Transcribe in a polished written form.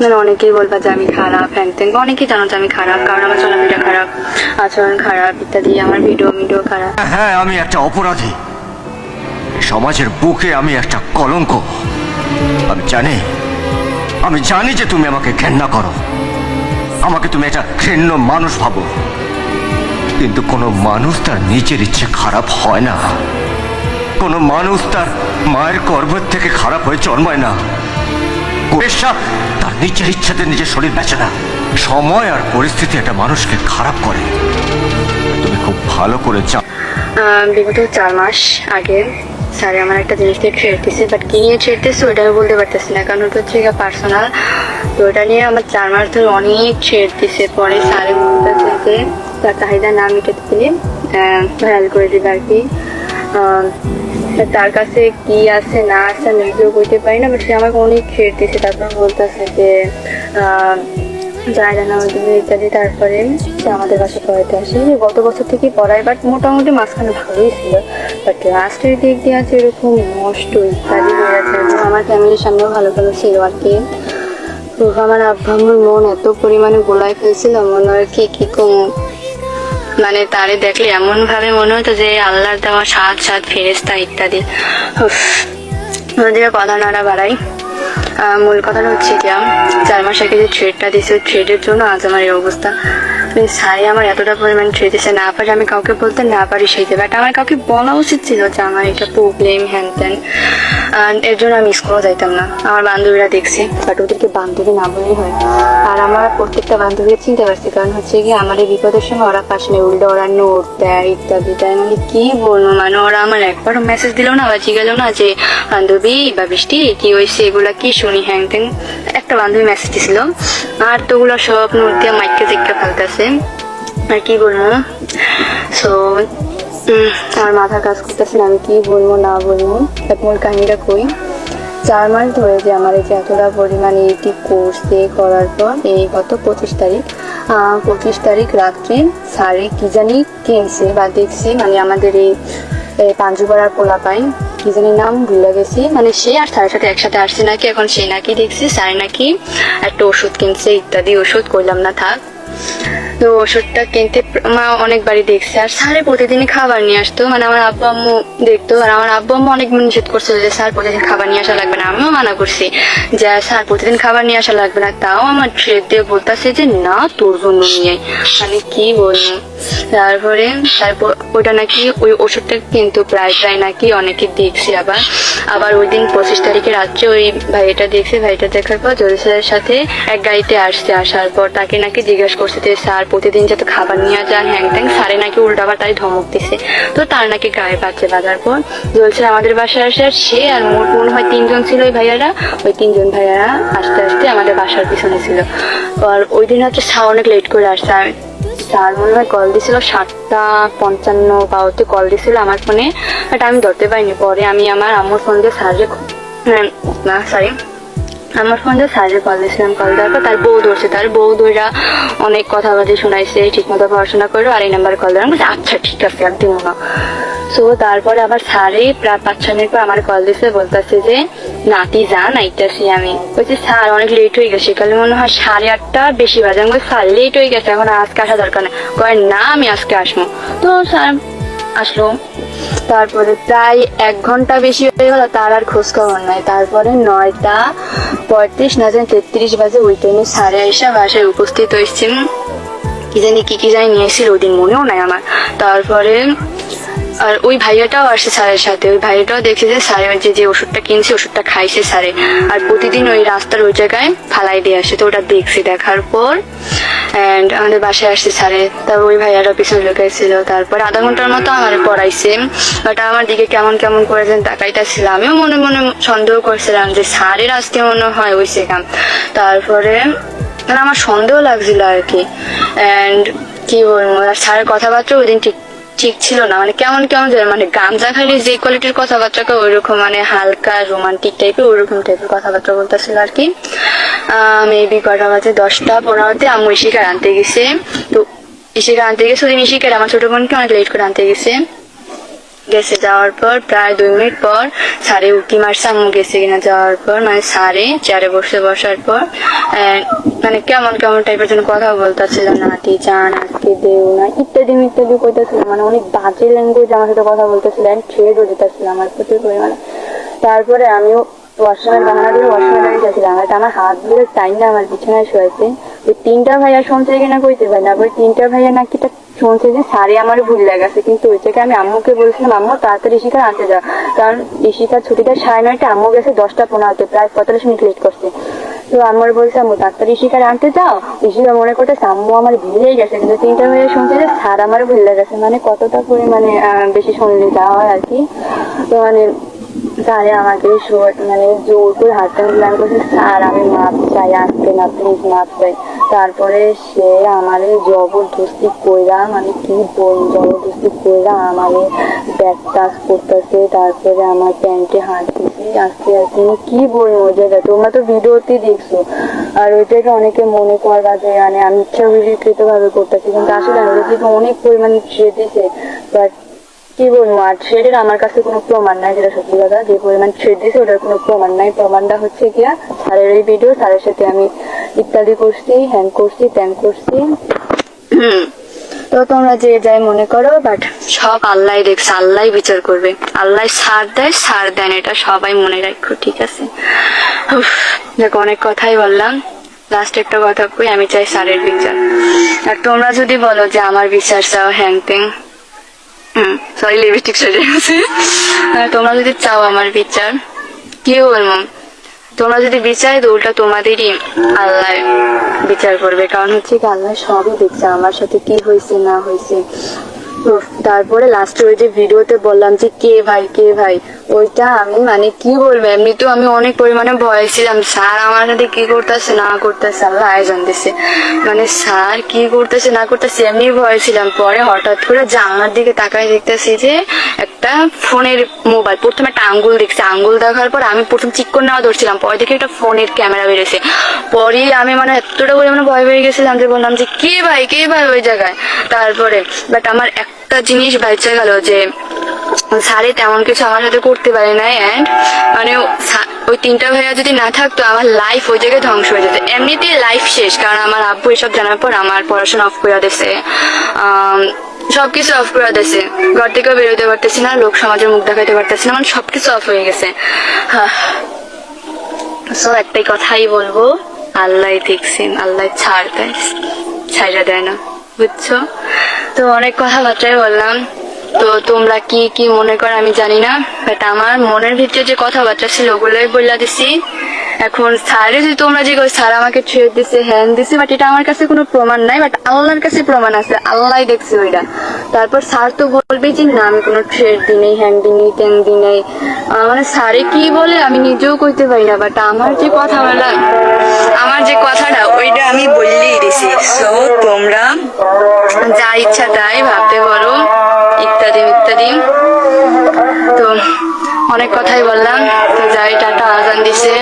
মানে অনেকেই বলবা যে আমি খারাপ, হ্যাং ত্যাং, অনেকেই জানো যে আমি খারাপ, কারণ আমার চলাফেরা খারাপ, আচরণ খারাপ ইত্যাদি, আমার ভিডিও খারাপ। হ্যাঁ, আমি একটা অপরাধী, সমাজের বুকে আমি একটা কলঙ্ক। আমি জানি যে তুমি আমাকে ঘেন্না করো, আমাকে তুমি একটা ঘৃণ্য মানুষ ভাবো, কিন্তু কোনো মানুষ তার নিজের ইচ্ছে খারাপ হয় না। কোনো মানুষ তার মায়ের গর্ভের থেকে খারাপ হয়ে জন্মায় না। পেশা তার নিজের ইচ্ছাতে নিজের শরীর বেঁচে না। সময় আর পরিস্থিতি একটা মানুষকে খারাপ করে, তুমি খুব ভালো করে জানো। বিগত 4 মাস আগে স্যার আমার একটা জিনিস দিয়ে ছেড়তেছে, বাট কি নিয়ে ছেড়তেছে ওটা আমি বলতে পারতেছি না, কারণ ওটা হচ্ছে পার্সোনাল। তো ওটা নিয়ে আমার 4 মাস ধরে অনেক ছেড়তেছে। পরে স্যারে বলতেছে যে তার চাহিদা না মেটাতে দিলে ভাইরাল করে দেবে আর কি। তার কাছে কি আছে না আছে আমি নিজেও বলতে পারি না, বাট সে আমাকে অনেক ছেড়তেছে। তারপর বলতেছে যে যায় না ইত্যাদি। তারপরে সে আমাদের বাসায় পড়াইতে আসে, গত বছর থেকে পড়ায়, বাট মোটামুটি মাঝখানে ভালোই ছিল, বাট লাস্টের দিক দিয়ে আছে এরকম নষ্ট ইত্যাদি হয়ে যাচ্ছে। আমার ফ্যামিলির সামনেও ভালো ছিল আর কি। তো আমার আব্বা আম্মুর মন এত পরিমাণে গোলায় ফেলছিল, মনে হয় কি কম, মানে তারে দেখলে এমন ভাবে মনে হতো যে আল্লাহর দেওয়া সাত ফেরেস্তা ইত্যাদি। কথা নাড়া বাড়াই, মূল কথাটা হচ্ছে কি 4 মাস আগে যে ট্রেডটা দিয়েছে, ট্রেডের জন্য আজ আমার এই অবস্থা। সারি আমার এতটা পরিমাণ ট্রেড দিচ্ছে, না পারি আমি কাউকে বলতে, না পারি সেইতে, বাট আমার কাউকে বলা উচিত ছিল যে আমার এটা প্রবলেম হ্যান ত্যান। এর জন্য আমি স্কুলও যাইতাম না। আমার বান্ধবীরা দেখছি, বাট ওদেরকে বান্ধবী না বলেই হয়। আর আমার প্রত্যেকটা বান্ধবীরা চিনতে পারছি, কারণ হচ্ছে কি আমার এই বিপদের সময় ওরা পাশে নেই, উল্টো ওরা নোট দেয় ইত্যাদি দেয়। মানে কি বলবো, মানে ওরা আমার একবারও মেসেজ দিল না বা জিজ্ঞাসা না যে বান্ধবী বা বৃষ্টি কি হয়েছে, এগুলা কি শুনি হ্যাং ত্যাং। একটা বান্ধবী মেসেজ দিছিল, আর তো ওগুলো সব নোট দিয়ে মাইককে জিজ্ঞা ফেলতেছে, আর কি বলবো। সো আমার মাথা কাজ করতেছে না আমি কি বলবো না বলবো। মূল কাহিনীটা কই, 4 মাস ধরে যে আমার এই যে এতটা পরিমাণে এটি কোর্সে করার পর এই গত 25 তারিখ রাত্রে স্যারে কি জানি কিনছে বা দেখছি, মানে আমাদের এই পাঞ্জুপাড়ার পোলাপাইন কি জানি নাম ভুলে গেছি, মানে সে আর স্যারের সাথে একসাথে আসছে নাকি, এখন সে নাকি দেখছি স্যার নাকি একটা ওষুধ কিনছে ইত্যাদি। ওষুধ করলাম না থাক। তো ওষুধটা কিনতে অনেকবারই দেখছে, আর স্যারে প্রতিদিনই খাবার নিয়ে আসতো, মানে আমার আব্বু আম্মু দেখতো। আর আমার আব্বু আম্মু অনেক নিষেধ করছিল যে স্যার প্রতিদিন খাবার নিয়ে আসা লাগবে না, আমিও মানা করছি যে স্যার প্রতিদিন খাবার নিয়ে আসা লাগবে না, তাও আমার ট্রেড দিয়ে বলতেছে যে না তোর জন্য নিয়ে, মানে কি বলবো। তারপরে ওটা নাকি ওই ওষুধটা কিন্তু প্রায় নাকি অনেকে দেখছি। আবার ওই দিন 25 তারিখে রাত্রে ওই ভাইটা দেখছে, ভাইটা দেখার পর জলি স্যারের সাথে এক গাড়িতে আসছে। আসার পর তাকে নাকি জিজ্ঞাসা করছে যে স্যার প্রতিদিন যাতে খাবার নিয়ে যান হ্যাং ত্যাং, স্যারে নাকি উল্টাবার তাই ধমক দিছে। তো তার নাকি গায়ে বাচ্চা বাজার পর জলছে আমাদের বাসায় আসে, আর সে আর মোট মনে হয় 3 জন ছিল ওই ভাইয়ারা। ওই 3 জন ভাইয়ারা আস্তে আস্তে আমাদের বাসার পিছনে ছিল। আর ওই দিন হচ্ছে স্যার অনেক লেট করে আসছে। স্যার মনে হয় কল দিছিল 7:55 পাওয়াতে কল দিছিল আমার ফোনে, বাট আমি ধরতে পারিনি। পরে আমি আমার আম্মুর ফোন দিয়ে স্যারের আমার ফোন দিয়ে স্যারের কল দিয়েছিলাম। কল দেওয়ার পর তার বউ ধরছে, তার বউ ধরা অনেক কথাবার্তা শোনাইছে, ঠিক মতো পড়াশোনা করো, আর এই নাম্বারে কল দেওয়া। আচ্ছা ঠিক আছে আর দিব না। সো তারপরে আবার স্যারে প্রায় 5-6 মিনিট পর আমার কল দিছে, বলতেছে যে নাতি যান আইতাছি। আমি বলছি স্যার অনেক লেট হয়ে গেছে, কালে মনে হয় 8:30 বেশি বাজে। আমি বলছি স্যার লেট হয়ে গেছে, এখন আজকে আসা দরকার নেই। কয় না আমি আজকে আসবো। তো স্যার আসলো। তারপরে প্রায় 1 ঘন্টা বেশি হয়ে গেল, তার আর খোঁজ খবর নাই। তারপরে 9:35 না জানি 33 বাজে ওই টাইমে স্যারে এসে বাসায় উপস্থিত হয়েছে। কি জানি নিয়েছিল ওই দিন, মনেও নাই আমার। তারপরে আর ওই ভাইয়াটাও আসছে স্যারের সাথে, ওই ভাইয়াটাও দেখছে যে স্যারের যে ওষুধটা কিনছে ওষুধটা খাইছে স্যারে, আর প্রতিদিন ওই রাস্তার ওই জায়গায় ফালাই দিয়ে আসে। তো ওটা দেখছি, দেখার পর আমাদের বাসায় আসছে স্যারে। তারপর ওই ভাইয়ারা পিছনে লুকাইছিল। তারপর আধা ঘন্টার মতো আমার পড়াইছে, বাট আমার দিকে কেমন করেছেন তাকাইতেছিল। আমিও মনে মনে সন্দেহ করছিলাম যে স্যারের আজকে মনে হয় হয়েছে কাম। তারপরে আমার সন্দেহ লাগছিল আর কি। কি বলবো, আর স্যারের কথাবার্তা ওই দিন ঠিক ছিল না, মানে কেমন মানে গামজা খালি যে কোয়ালিটির কথাবার্তা ওইরকম, মানে হালকা রোমান্টিক টাইপের ওইরকম টাইপের কথাবার্তা বলতেছিল আর কি। মেবি কটা বাজে 10:15 আম্মু ইশিকার আনতে গেছে। তো ইশিকার আনতে গেছে ওই দিন ইশিকার আমার ছোট বোনকে অনেক লেট করে আনতে গেছে। গেছে। যাওয়ার পর প্রায় 2 মিনিট পর স্যারে উকি মারছে আম্মু গেছে কিনা। যাওয়ার পর মানে স্যারে চেয়ারে বসার পর মানে কেমন কেমন টাইপের জন্য কথা বলতেছিল, নাতি চান আজকে দেও না ইত্যাদি ইত্যাদি কইতেছিল, মানে অনেক বাজে ল্যাঙ্গুয়েজ আমার সাথে কথা বলতেছিল, থ্রেডও দিতেছিল আমার প্রচুর পরিমাণে। তারপরে আমিও ওয়াশরুমের বাহানা দিয়ে ওয়াশরুমে দাঁড়িয়ে যাচ্ছিলাম, আমার হাত ধরে টাইম না আমার বিছানায় শোয়াইছে। ওই 3টা ভাইয়া শুনছে কিনা কইতে পারি না, ওই 3টা ভাইয়া নাকি তা শুনছে যে সারে আমার ভুল লেগেছে, কিন্তু ওই জায়গায় আমি আম্মুকে বলছিলাম আম্মু তাড়াতাড়ি ইশিকা আনতে যাও, কারণ ইশিকার ছুটিটা 9:30, আম্মু গেছে 10:15, প্রায় 45 মিনিট লেট করছে। তো আমার বলছে আম্মু তাড়াতাড়ি ইশিকার আনতে যাও, ইশিকা মনে করতেছে আম্মু আমার ভুলেই গেছে, কিন্তু 3টা ভাইয়া শুনছে যে স্যার আমার ভুল লেগেছে, মানে কতটা পরিমাণে বেশি শুনলে যাওয়া হয় আর কি। তো মানে স্যারে আমাকে মানে জোর করে হাতটা প্ল্যান করছে, স্যার আমি মাপ চাই আজকে না, প্লিজ মাপ চাই। তারপরে সে আমার জবরদস্তি কইরা, মানে কি বল জবরদস্তি কইরা আমার ব্যাগ টাচ করতেছে, তারপরে আমার প্যান্টে হাত দিছে আস্তে আস্তে, কি বলবো যেটা তোমরা তো ভিডিওতে দেখছো। আর ওইটাকে অনেকে মনে করবা যে মানে আমি ইচ্ছাকৃত ভাবে করতেছি, কিন্তু আসলে আমি থেকে অনেক পরিমাণে ছেড়ে দিছে। বাট কি বলবো, আর থ্রেডের আমার কাছে কোনো প্রমাণ নাই, যেটা সত্যি কথা, যে পরিমাণ থ্রেড দিয়েছে ওটার কোনো প্রমাণ নাই। প্রমাণটা হচ্ছে গিয়া স্যারের এই ভিডিও, স্যারের সাথে আমি ইত্যাদি করছি, হ্যাং করছি, ত্যাং করছি। তো তোমরা যে যাই মনে করো, বাট সব আল্লাহ দেখছে, আল্লাহ বিচার করবে, আল্লাহ ছাড় দেয় ছাড় দেন, এটা সবাই মনে রাখো, ঠিক আছে? দেখো অনেক কথাই বললাম, লাস্ট একটা কথা কই, আমি চাই স্যারের বিচার। আর তোমরা যদি বলো যে আমার বিচার চাও হ্যাং ত্যাং, সরি লিপস্টিক সেরে গেছে, তোমরা যদি চাও আমার বিচার, কি বলবো, তোমরা যদি বিচার তো ওটা তোমাদেরই আল্লাহ বিচার করবে, কারণ হচ্ছে কি আল্লাহ সবই দেখছে আমার সাথে কি হয়েছে না হয়েছে। তারপরে লাস্টে ওই যে ভিডিওতে বললাম যে কে ভাই ওইটা আমি মানে কি বলবো, এমনিতেও আমি অনেক পরিমাণে ভয় ছিলাম, স্যার আমার সাথে কি করতেছে না করতেছে আল্লাহ আয়োজন দিছে, মানে স্যার কি করতেছে না করতেছে এমনি ভয় ছিলাম। পরে হঠাৎ করে জানলার দিকে তাকায় দেখতেছি যে একটা ফোনের মোবাইল, প্রথমে একটা আঙ্গুল দেখছি, আঙ্গুল দেখার পর আমি প্রথম চিক করে নেওয়া ধরছিলাম, পরে দেখে একটা ফোনের ক্যামেরা বেরিয়েছে। পরে আমি মানে এতটা পরিমাণে ভয় পেয়ে গেছিলাম যে বললাম যে কে ভাই ওই জায়গায়। তারপরে বাট আমার একটা জিনিস বাইচা গেল যে স্যারে তেমন কিছু আমার সাথে করতে পারে নাই, অ্যান্ড মানে ওই 3টা ভাইয়া যদি না থাকতো আমার লাইফ ওই জায়গায় ধ্বংস হয়ে যেত, এমনিতেই লাইফ শেষ, কারণ আমার আব্বু এসব জানার পর আমার পড়াশোনা অফ করে দিয়েছে, সবকিছু অফ করে দিয়েছে, ঘর থেকেও বেরোতে পারতেছি না, লোক সমাজের মুখ দেখাতে পারতেছি না, মানে সবকিছু অফ হয়ে গেছে। সো একটাই কথাই বলবো, আল্লাহ দেখছেন, আল্লাহ ছাড় দেয়, ছাইড়া দেয় না, বুঝছো? তো অনেক কথাবার্তাই বললাম, তো তোমরা কি কি মনে করো আমি জানি না, বাট আমার মনের ভিতরে যে কথাবার্তা ছিল ওগুলোই বললা দিছি। এখন স্যারে যদি তোমরা যে স্যার আমাকে ট্রেড দিছে হ্যান দিছে, বাট এটা আমার কাছে কোনো প্রমাণ নাই, বাট আল্লাহর কাছে প্রমাণ আছে, আল্লাহ দেখছে ওইটা। তারপর স্যার তো বলবে যে না আমি কোনো ট্রেড দিই নেই, হ্যান দিই নেই, ত্যান দিই নেই, মানে স্যারে কি বলে আমি নিজেও কইতে পারি না, বাট আমার যে কথা বলা, আমার যে কথাটা ওইটা আমি বললেই দিছি। সো তোমরা যা ইচ্ছা তাই ভাবতে পারো, ইত্যাদি ইত্যাদি। তো অনেক কথাই বললাম, তো যাই, টাটা, আজান দিছে।